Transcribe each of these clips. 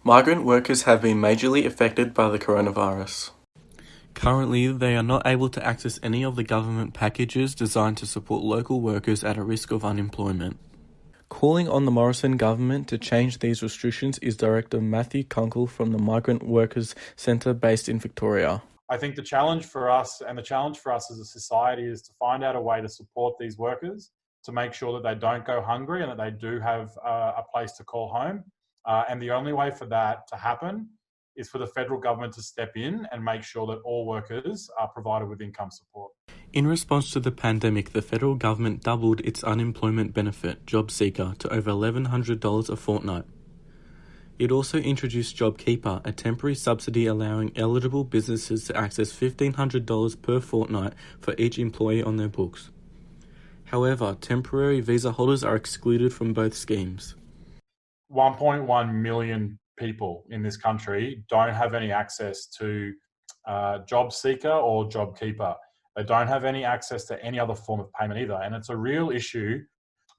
Migrant workers have been majorly affected by the coronavirus. Currently, they are not able to access any of the government packages designed to support local workers at a risk of unemployment. Calling on the Morrison government to change these restrictions is Director Matthew Kunkel from the Migrant Workers Centre based in Victoria. I think the challenge for us as a society is to find out a way to support these workers, to make sure that they don't go hungry and that they do have a place to call home. And the only way for that to happen is for the federal government to step in and make sure that all workers are provided with income support. In response to the pandemic, the federal government doubled its unemployment benefit, JobSeeker, to over $1,100 a fortnight. It also introduced JobKeeper, a temporary subsidy allowing eligible businesses to access $1,500 per fortnight for each employee on their books. However, temporary visa holders are excluded from both schemes. 1.1 million people in this country don't have any access to JobSeeker or JobKeeper. They don't have any access to any other form of payment either. And it's a real issue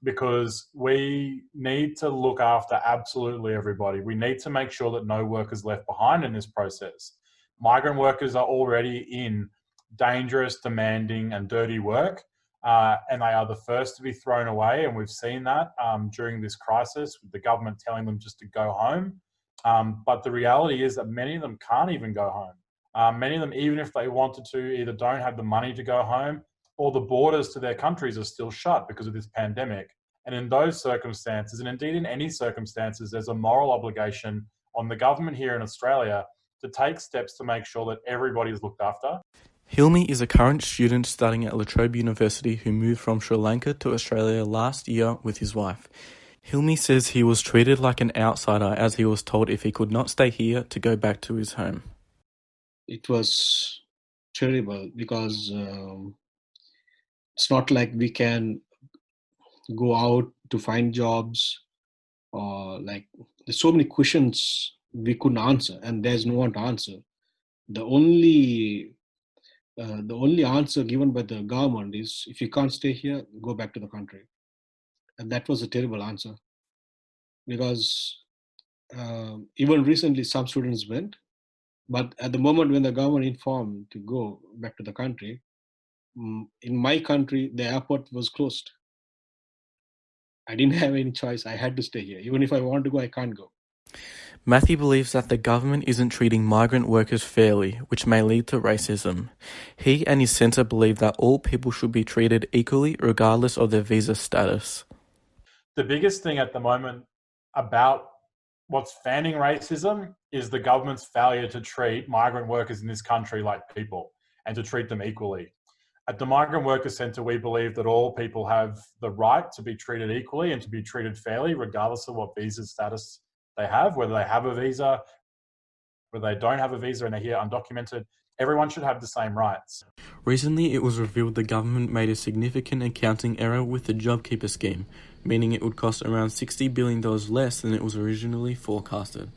because we need to look after absolutely everybody. We need to make sure that no workers left behind in this process. Migrant workers are already in dangerous, demanding and dirty work. And they are the first to be thrown away. And we've seen that during this crisis with the government telling them just to go home. But the reality is that many of them can't even go home. Many of them, even if they wanted to, either don't have the money to go home or the borders to their countries are still shut because of this pandemic. And in those circumstances, and indeed in any circumstances, there's a moral obligation on the government here in Australia to take steps to make sure that everybody is looked after. Hilmi is a current student studying at La Trobe University who moved from Sri Lanka to Australia last year with his wife. Hilmi says he was treated like an outsider as he was told if he could not stay here to go back to his home. It was terrible because it's not like we can go out to find jobs or there's so many questions we couldn't answer and there's no one to answer. The only answer given by the government is if you can't stay here, go back to the country. And that was a terrible answer because even recently some students went, but at the moment when the government informed to go back to the country, in my country, the airport was closed. I didn't have any choice. I had to stay here. Even if I want to go, I can't go. Matthew believes that the government isn't treating migrant workers fairly, which may lead to racism. He and his centre believe that all people should be treated equally regardless of their visa status. The biggest thing at the moment about what's fanning racism is the government's failure to treat migrant workers in this country like people and to treat them equally. At the Migrant Workers Centre, we believe that all people have the right to be treated equally and to be treated fairly, regardless of what visa status they have, whether they have a visa, whether they don't have a visa and they're here undocumented. Everyone should have the same rights. Recently, it was revealed the government made a significant accounting error with the JobKeeper scheme, meaning it would cost around $60 billion less than it was originally forecasted.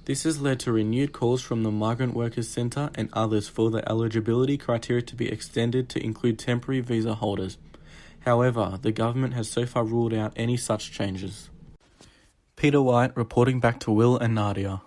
This has led to renewed calls from the Migrant Workers Centre and others for the eligibility criteria to be extended to include temporary visa holders. However, the government has so far ruled out any such changes. Peter White reporting back to Will and Nadia.